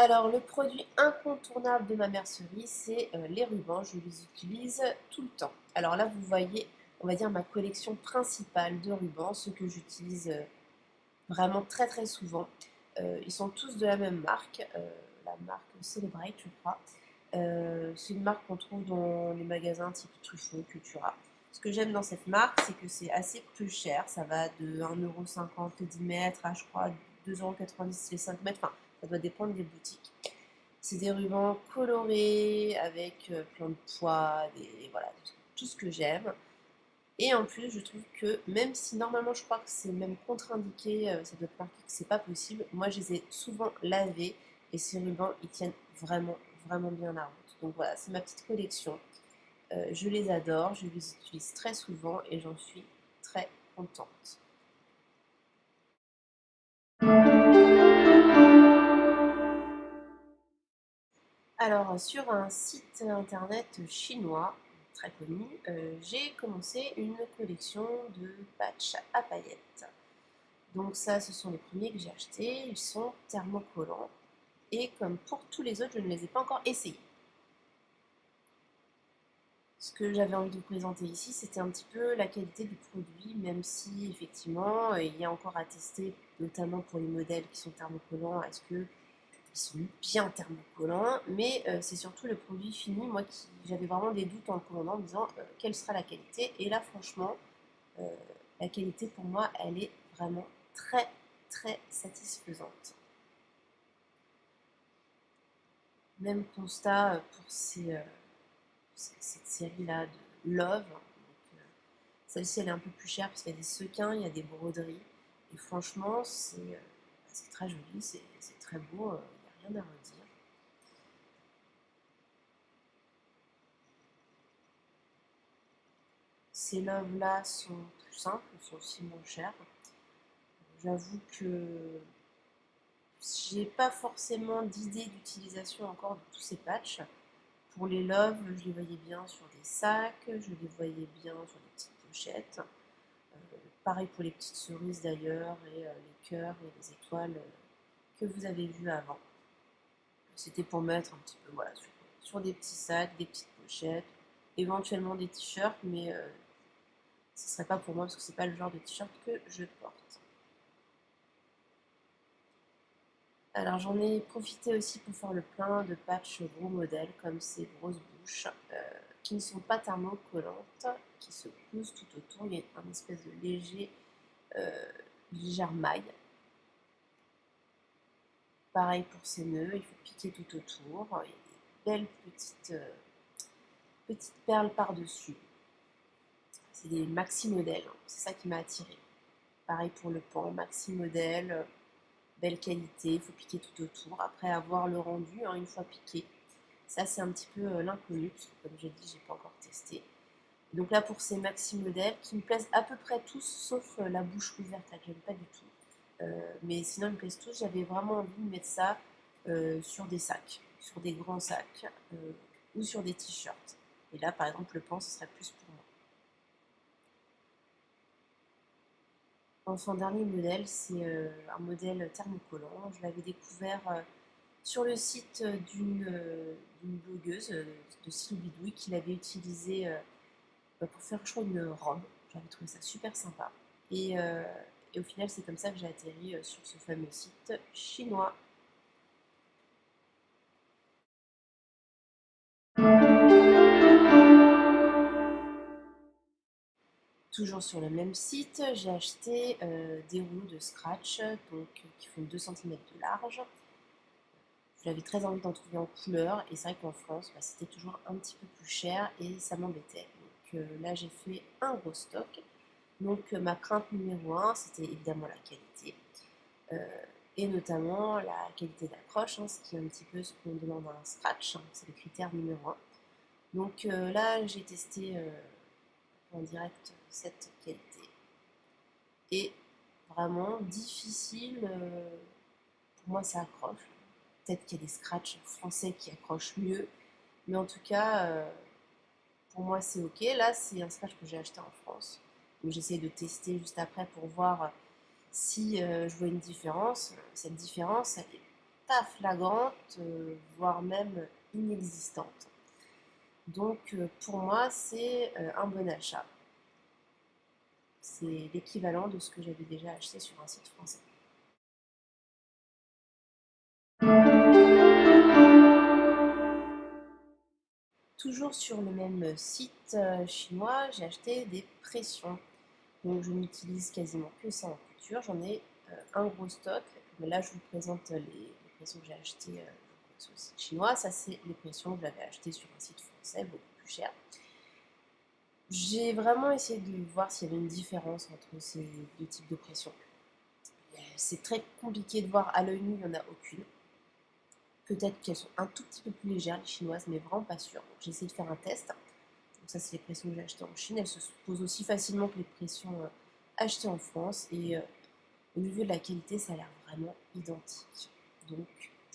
Alors, le produit incontournable de ma mercerie, c'est les rubans. Je les utilise tout le temps. Alors là, vous voyez, on va dire ma collection principale de rubans, ceux que j'utilise vraiment très très souvent. Ils sont tous de la même marque, la marque Celebrate, je crois. C'est une marque qu'on trouve dans les magasins type Truffaut, Cultura. Ce que j'aime dans cette marque, c'est que c'est assez peu cher. Ça va de 1,50 € 10 mètres à, je crois, 2,90 € les 5 mètres. Enfin, ça doit dépendre des boutiques. C'est des rubans colorés avec plein de poids, voilà, tout ce que j'aime. Et en plus, je trouve que même si normalement je crois que c'est même contre-indiqué, ça doit être marqué que c'est pas possible, moi je les ai souvent lavés et ces rubans ils tiennent vraiment, vraiment bien la route. Donc voilà, c'est ma petite collection. Je les adore, je les utilise très souvent et j'en suis très contente. Alors, sur un site internet chinois très connu, j'ai commencé une collection de patchs à paillettes. Donc ça, ce sont les premiers que j'ai achetés. Ils sont thermocollants. Et comme pour tous les autres, je ne les ai pas encore essayés. Ce que j'avais envie de vous présenter ici, c'était un petit peu la qualité du produit, même si effectivement, il y a encore à tester, notamment pour les modèles qui sont thermocollants. Est-ce qu'ils sont bien thermocollants? Mais c'est surtout le produit fini, moi, qui j'avais vraiment des doutes en le commandant, en me disant quelle sera la qualité. Et là, franchement, euh, la qualité pour moi, elle est vraiment très, très satisfaisante. Même constat pour cette série-là de Love. Celle-ci, elle est un peu plus chère parce qu'il y a des sequins, il y a des broderies. Et franchement, c'est très joli, c'est très beau, il n'y a rien à redire. Ces Love-là sont plus simples, sont aussi moins chers. J'avoue que j'ai pas forcément d'idée d'utilisation encore de tous ces patchs. Pour les Love, je les voyais bien sur des sacs, je les voyais bien sur des petites pochettes. Pareil pour les petites cerises d'ailleurs, et les cœurs et les étoiles que vous avez vues avant. C'était pour mettre un petit peu voilà, sur des petits sacs, des petites pochettes, éventuellement des t-shirts, mais ce ne serait pas pour moi parce que c'est pas le genre de t-shirt que je porte. Alors j'en ai profité aussi pour faire le plein de patchs gros modèles comme ces grosses bouches qui ne sont pas thermocollantes, qui se cousent tout autour. Il y a un espèce de euh, légère maille. Pareil pour ces nœuds, il faut piquer tout autour. Il y a des belles petites perles par-dessus. C'est des maxi modèles, hein. C'est ça qui m'a attiré. Pareil pour le pan, maxi modèle, belle qualité, il faut piquer tout autour. Après avoir le rendu, hein, une fois piqué, ça c'est un petit peu l'inconnu, parce que comme j'ai dit, j'ai pas encore testé. Donc là pour ces maxi modèles, qui me plaisent à peu près tous, sauf la bouche ouverte, là que j'aime pas du tout. Mais sinon ils me plaisent tous, j'avais vraiment envie de mettre ça sur des sacs, sur des grands sacs, ou sur des t-shirts. Et là par exemple le pan, ce serait plus pour moi. Enfin, dernier modèle, c'est un modèle thermocollant. Je l'avais découvert sur le site d'une blogueuse de Style Bidouille qui l'avait utilisé pour faire, je crois, une robe. J'avais trouvé ça super sympa. Et au final, c'est comme ça que j'ai atterri sur ce fameux site chinois. Toujours sur le même site, j'ai acheté des rouleaux de scratch donc, qui font 2 centimètres de large. J'avais très envie d'en trouver en couleur et c'est vrai qu'en France, bah, c'était toujours un petit peu plus cher et ça m'embêtait. Donc là, j'ai fait un gros stock. Donc ma crainte numéro un, c'était évidemment la qualité euh, et notamment la qualité d'accroche, hein, ce qui est un petit peu ce qu'on demande à un scratch, hein, c'est le critère numéro un. Donc là, j'ai testé en direct cette qualité et vraiment difficile. Pour moi, ça accroche. Peut-être qu'il y a des scratchs français qui accrochent mieux, mais en tout cas, pour moi, c'est ok. Là, c'est un scratch que j'ai acheté en France. Donc, j'essaie de tester juste après pour voir si je vois une différence. Cette différence, elle n'est pas flagrante, voire même inexistante. Donc pour moi, c'est un bon achat. C'est l'équivalent de ce que j'avais déjà acheté sur un site français. Toujours sur le même site chinois, j'ai acheté des pressions. Donc je n'utilise quasiment que ça en couture. J'en ai un gros stock. Mais là, je vous présente les pressions que j'ai achetées sur le site chinois. Ça, c'est les pressions que j'avais achetées sur un site français, beaucoup plus cher. J'ai vraiment essayé de voir s'il y avait une différence entre ces deux types de pressions. C'est très compliqué de voir à l'œil nu, il n'y en a aucune. Peut-être qu'elles sont un tout petit peu plus légères, les chinoises, mais vraiment pas sûre. Donc j'ai essayé de faire un test. Donc ça, c'est les pressions que j'ai achetées en Chine. Elles se posent aussi facilement que les pressions achetées en France. Et au niveau de la qualité, ça a l'air vraiment identique. Donc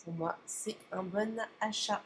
pour moi, c'est un bon achat.